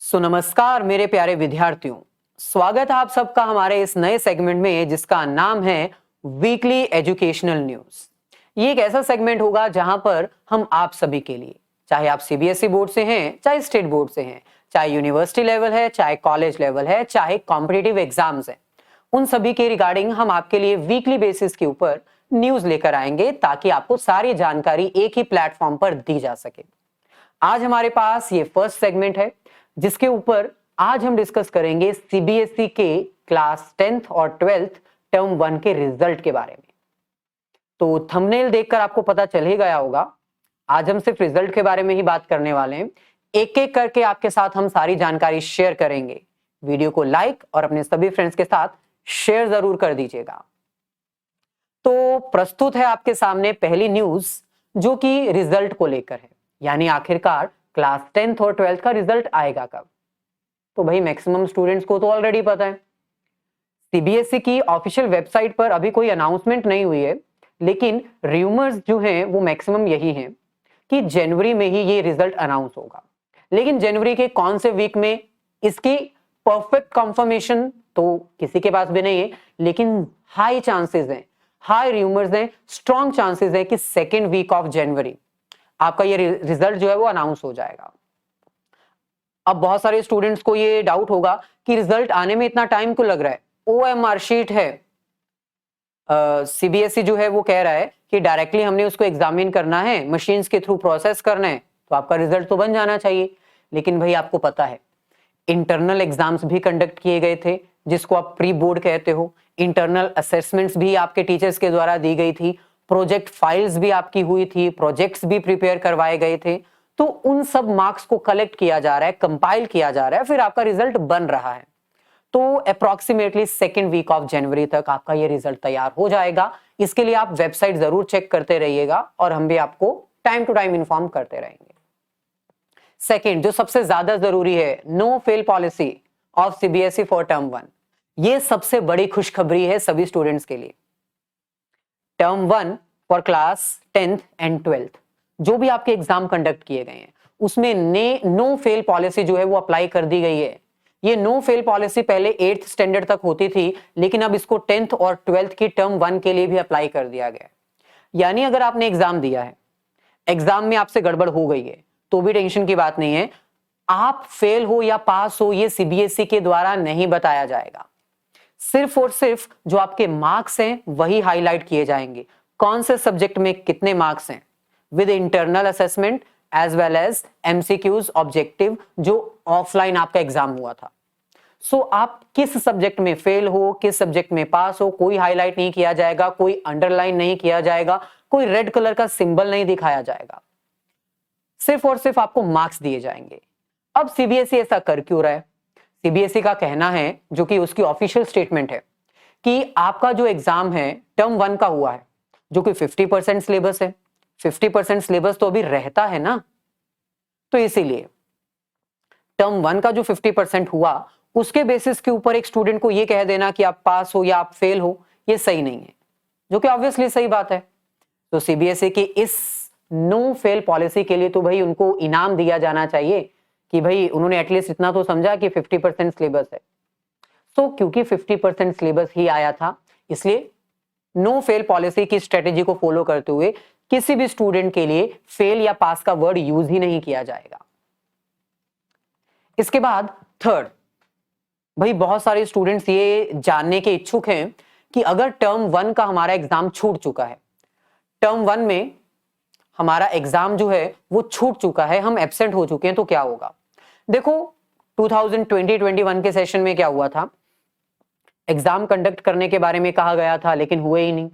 नमस्कार मेरे प्यारे विद्यार्थियों, स्वागत है आप सबका हमारे इस नए सेगमेंट में जिसका नाम है वीकली एजुकेशनल न्यूज। ये एक ऐसा सेगमेंट होगा जहां पर हम आप सभी के लिए, चाहे आप सीबीएसई बोर्ड से हैं, चाहे स्टेट बोर्ड से हैं, चाहे यूनिवर्सिटी लेवल है, चाहे कॉलेज लेवल है, चाहे कॉम्पिटिटिव एग्जाम्स हैं, उन सभी के रिगार्डिंग हम आपके लिए वीकली बेसिस के ऊपर न्यूज लेकर आएंगे ताकि आपको सारी जानकारी एक ही प्लेटफॉर्म पर दी जा सके। आज हमारे पास ये फर्स्ट सेगमेंट है जिसके ऊपर आज हम डिस्कस करेंगे सीबीएसई के क्लास 10th और 12th टर्म 1 के रिजल्ट के बारे में। तो थंबनेल देखकर आपको पता चल ही गया होगा, आज हम सिर्फ रिजल्ट के बारे में ही बात करने वाले हैं। एक एक करके आपके साथ हम सारी जानकारी शेयर करेंगे। वीडियो को लाइक और अपने सभी फ्रेंड्स के साथ शेयर जरूर कर दीजिएगा। तो प्रस्तुत है आपके सामने पहली न्यूज जो कि रिजल्ट को लेकर है, यानी आखिरकार क्लास 10th और 12th का रिजल्ट आएगा कब। तो भाई मैक्सिमम स्टूडेंट्स को तो ऑलरेडी पता है, सीबीएसई की ऑफिशियल वेबसाइट पर अभी कोई अनाउंसमेंट नहीं हुई है, लेकिन रूमर्स जो हैं वो मैक्सिमम यही हैं कि जनवरी में ही ये रिजल्ट अनाउंस होगा। लेकिन जनवरी के कौन से वीक में, इसकी परफेक्ट कंफर्मेशन तो किसी के पास भी नहीं है, लेकिन हाई चांसेस हैं, हाई रूमर्स हैं, स्ट्रॉन्ग चांसेस है कि सेकेंड वीक ऑफ जनवरी आपका ये रिजल्ट जो है वो अनाउंस हो जाएगा। अब बहुत सारे स्टूडेंट्स को ये डाउट होगा कि रिजल्ट आने में इतना टाइम क्यों लग रहा है, ओएमआर शीट है। सीबीएसई जो है वो कह रहा है कि डायरेक्टली हमने उसको एग्जामिन करना है, मशीन्स के थ्रू प्रोसेस करना है, तो आपका रिजल्ट तो बन जाना चाहिए। लेकिन भाई आपको पता है इंटरनल एग्जाम्स भी कंडक्ट किए गए थे जिसको आप प्री बोर्ड कहते हो, इंटरनल असेसमेंट्स भी आपके टीचर्स के द्वारा दी गई थी, प्रोजेक्ट फाइल्स भी आपकी हुई थी, प्रोजेक्ट्स भी प्रिपेयर करवाए गए थे। तो उन सब मार्क्स को कलेक्ट किया जा रहा है, कंपाइल किया जा रहा है, फिर आपका रिजल्ट बन रहा है। तो अप्रोक्सीमेटली सेकेंड वीक ऑफ जनवरी तक आपका ये रिजल्ट तैयार हो जाएगा। इसके लिए आप वेबसाइट जरूर चेक करते रहिएगा और हम भी आपको टाइम टू टाइम इन्फॉर्म करते रहेंगे। सेकेंड, जो सबसे ज्यादा जरूरी है, no fail policy of CBSE for term 1। ये सबसे बड़ी खुशखबरी है सभी स्टूडेंट्स के लिए। Term 1 for class 10th and 12th जो भी आपके एग्जाम कंडक्ट किए गए हैं उसमें नो फेल पॉलिसी जो है वो अप्लाई कर दी गई है। ये नो फेल पॉलिसी पहले 8th स्टैंडर्ड तक होती थी, लेकिन अब इसको 10th और 12th की टर्म 1 के लिए भी अप्लाई कर दिया गया। यानी अगर आपने एग्जाम दिया है, एग्जाम में आपसे गड़बड़ हो गई है, तो भी टेंशन की बात नहीं है। आप फेल हो या पास हो ये सीबीएसई के द्वारा नहीं बताया जाएगा। सिर्फ और सिर्फ जो आपके मार्क्स हैं वही हाईलाइट किए जाएंगे, कौन से सब्जेक्ट में कितने मार्क्स हैं, with internal assessment as well as MCQs objective जो ऑफलाइन आपका एग्जाम हुआ था। सो आप किस सब्जेक्ट में फेल हो, किस सब्जेक्ट में पास हो, कोई हाईलाइट नहीं किया जाएगा, कोई अंडरलाइन नहीं किया जाएगा, कोई रेड कलर का सिंबल नहीं दिखाया जाएगा, सिर्फ और सिर्फ आपको मार्क्स दिए जाएंगे। अब सीबीएसई ऐसा कर क्यों रहा है? सीबीएसई का कहना है, जो कि उसकी ऑफिशियल स्टेटमेंट है, कि आपका जो एग्जाम है टर्म 1 का हुआ है जो कि 50% सिलेबस है। 50% सिलेबस तो अभी रहता है ना, तो इसीलिए टर्म 1 का जो 50% हुआ उसके बेसिस के ऊपर एक स्टूडेंट को यह कह देना कि आप पास हो या आप फेल हो, यह सही नहीं है, जो कि ऑब्वियसली सही बात है। तो सीबीएसई की इस नो फेल पॉलिसी के लिए तो भाई उनको इनाम दिया जाना चाहिए कि भाई उन्होंने एटलीस्ट इतना तो समझा कि 50% सिलेबस है। तो क्योंकि 50% सिलेबस ही आया था, इसलिए नो फेल पॉलिसी की स्ट्रेटेजी को फॉलो करते हुए किसी भी स्टूडेंट के लिए फेल या पास का वर्ड यूज ही नहीं किया जाएगा। इसके बाद थर्ड, भाई बहुत सारे स्टूडेंट्स ये जानने के इच्छुक हैं कि अगर टर्म 1 का हमारा एग्जाम छूट चुका है, टर्म 1 में हमारा एग्जाम जो है वो छूट चुका है, हम एब्सेंट हो चुके हैं, तो क्या होगा? देखो 2020-21 के सेशन में क्या हुआ था, एग्जाम कंडक्ट करने के बारे में कहा गया था लेकिन हुए ही नहीं।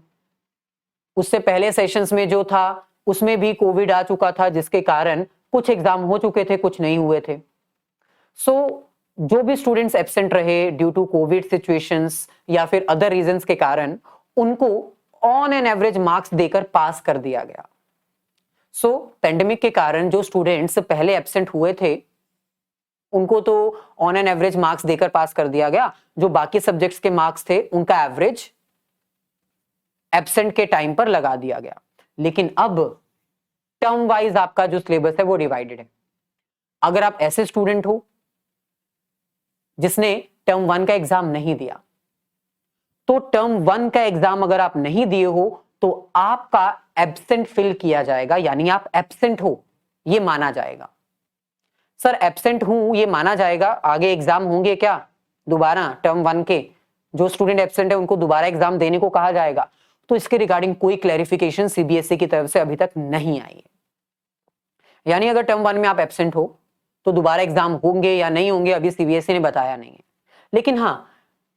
उससे पहले सेशंस में जो था उसमें भी कोविड आ चुका था, जिसके कारण कुछ एग्जाम हो चुके थे, कुछ नहीं हुए थे। सो जो भी स्टूडेंट्स एब्सेंट रहे ड्यू टू कोविड सिचुएशंस या फिर अदर रीजंस के कारण, उनको ऑन एन एवरेज मार्क्स देकर पास कर दिया गया। सो पेंडेमिक के कारण जो स्टूडेंट्स पहले एब्सेंट हुए थे उनको तो ऑन एन एवरेज मार्क्स देकर पास कर दिया गया, जो बाकी सब्जेक्ट्स के मार्क्स थे उनका एवरेज एब्सेंट के टाइम पर लगा दिया गया। लेकिन अब टर्म वाइज आपका जो सिलेबस है वो डिवाइडेड है। अगर आप ऐसे स्टूडेंट हो जिसने टर्म 1 का एग्जाम नहीं दिया। तो टर्म 1 का एग्जाम अगर आप नहीं दिए हो तो आपका एब्सेंट फिल किया जाएगा, यानी आप एब्सेंट हो ये माना जाएगा। सर एब्सेंट हूं ये माना जाएगा, आगे एग्जाम होंगे क्या दोबारा? टर्म 1 के जो स्टूडेंट एब्सेंट है उनको दोबारा एग्जाम देने को कहा जाएगा? तो इसके रिगार्डिंग कोई क्लैरिफिकेशन सीबीएसई की तरफ से अभी तक नहीं आई है। यानी अगर टर्म 1 में आप एब्सेंट हो तो दोबारा एग्जाम होंगे या नहीं होंगे अभी सीबीएसई ने बताया नहीं है। लेकिन हाँ,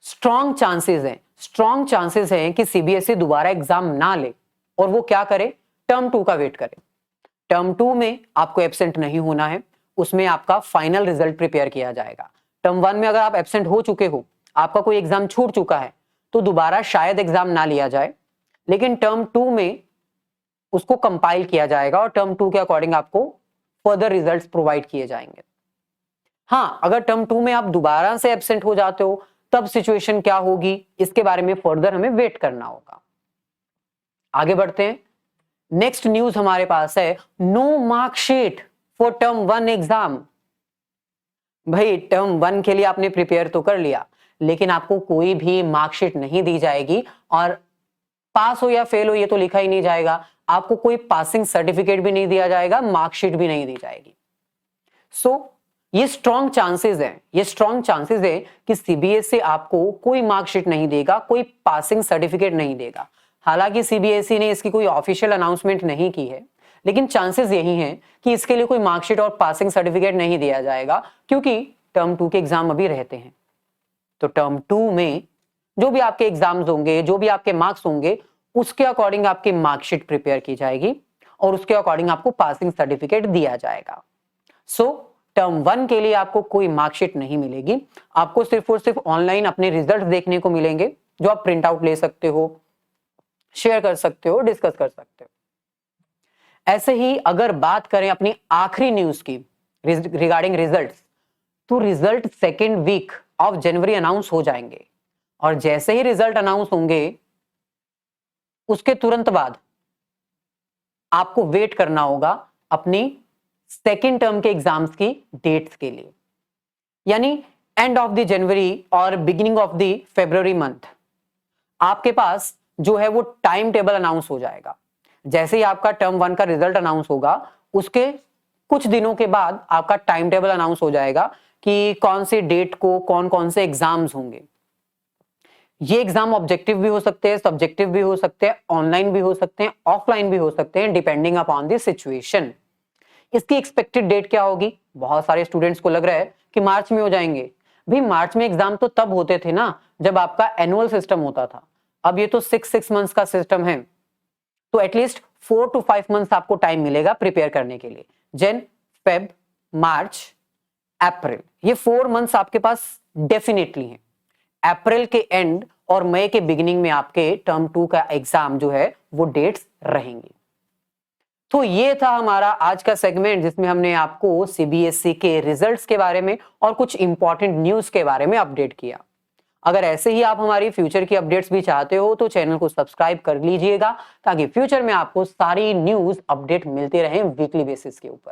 स्ट्रॉन्ग चांसेस हैं कि सीबीएसई दोबारा एग्जाम ना ले और वो क्या करे, टर्म 2 का वेट करे। टर्म 2 में आपको एब्सेंट नहीं होना है, उसमें आपका फाइनल रिजल्ट प्रिपेयर किया जाएगा। टर्म 1 में अगर आप एब्सेंट हो चुके हो, आपका कोई एग्जाम छूट चुका है, तो दोबारा शायद एग्जाम ना लिया जाए, लेकिन टर्म 2 में उसको कंपाइल किया जाएगा और टर्म 2 के अकॉर्डिंग आपको फर्दर रिजल्ट्स प्रोवाइड किए जाएंगे। हाँ, अगर टर्म 2 में आप दोबारा से एब्सेंट हो जाते हो तब सिचुएशन क्या होगी, इसके बारे में फर्दर हमें वेट करना होगा। आगे बढ़ते हैं। नेक्स्ट न्यूज हमारे पास है, no marksheet for term 1 exam. भाई टर्म 1 के लिए आपने प्रिपेयर तो कर लिया, लेकिन आपको कोई भी मार्कशीट नहीं दी जाएगी और पास हो या फेल हो ये तो लिखा ही नहीं जाएगा, आपको कोई पासिंग सर्टिफिकेट भी नहीं दिया जाएगा, मार्कशीट भी नहीं दी जाएगी। सो ये स्ट्रॉन्ग चांसेस है कि सीबीएसई आपको कोई मार्कशीट नहीं देगा, कोई पासिंग सर्टिफिकेट नहीं देगा। हालांकि सीबीएसई ने इसकी कोई ऑफिशियल अनाउंसमेंट नहीं की है, लेकिन चांसेस यही हैं कि इसके लिए कोई मार्कशीट और पासिंग सर्टिफिकेट नहीं दिया जाएगा, क्योंकि टर्म 2 के एग्जाम अभी रहते हैं। तो टर्म 2 में जो भी आपके एग्जाम्स होंगे, जो भी आपके मार्क्स होंगे, उसके अकॉर्डिंग आपकी मार्कशीट प्रिपेयर की जाएगी और उसके अकॉर्डिंग आपको पासिंग सर्टिफिकेट दिया जाएगा। सो टर्म 1 के लिए आपको कोई मार्कशीट नहीं मिलेगी, आपको सिर्फ और सिर्फ ऑनलाइन अपने रिजल्ट देखने को मिलेंगे, जो आप प्रिंट आउट ले सकते हो, शेयर कर सकते हो, डिस्कस कर सकते हो। ऐसे ही अगर बात करें अपनी आखिरी न्यूज की रिगार्डिंग रिजल्ट्स, तो रिजल्ट सेकेंड वीक ऑफ जनवरी अनाउंस हो जाएंगे और जैसे ही रिजल्ट अनाउंस होंगे उसके तुरंत बाद आपको वेट करना होगा अपनी सेकेंड टर्म के एग्जाम्स की डेट्स के लिए, यानी एंड ऑफ द जनवरी और beginning of the February month आपके पास जो है वो टाइम टेबल अनाउंस हो जाएगा। जैसे ही आपका टर्म 1 का रिजल्ट अनाउंस होगा उसके कुछ दिनों के बाद आपका टाइम टेबल अनाउंस हो जाएगा कि कौन सी डेट को कौन कौन से एग्जाम्स होंगे। ये एग्जाम ऑब्जेक्टिव भी हो सकते हैं, सब्जेक्टिव भी हो सकते हैं, ऑनलाइन भी हो सकते हैं, ऑफलाइन भी हो सकते हैं, डिपेंडिंग अपॉन द सिचुएशन। इसकी एक्सपेक्टेड डेट क्या होगी? बहुत सारे स्टूडेंट्स को लग रहा है कि मार्च में हो जाएंगे। भाई मार्च में एग्जाम तो तब होते थे ना जब आपका एनुअल सिस्टम होता था, अब ये तो 6 मंथ्स का सिस्टम है, तो एटलीस्ट 4 to 5 मंथ्स आपको टाइम मिलेगा प्रिपेयर करने के लिए। जन, फेब, मार्च, अप्रैल, ये 4 मंथ्स आपके पास डेफिनेटली हैं। अप्रैल के एंड और मई के बिगिनिंग में आपके टर्म 2 का एग्जाम जो है वो डेट्स रहेंगी। तो ये था हमारा आज का सेगमेंट जिसमें हमने आपको सीबीएसई के रिजल्ट्स के बारे में और कुछ इंपॉर्टेंट न्यूज के बारे में अपडेट किया। अगर ऐसे ही आप हमारी फ्यूचर की अपडेट्स भी चाहते हो तो चैनल को सब्सक्राइब कर लीजिएगा, ताकि फ्यूचर में आपको सारी न्यूज अपडेट मिलते रहे वीकली बेसिस के ऊपर।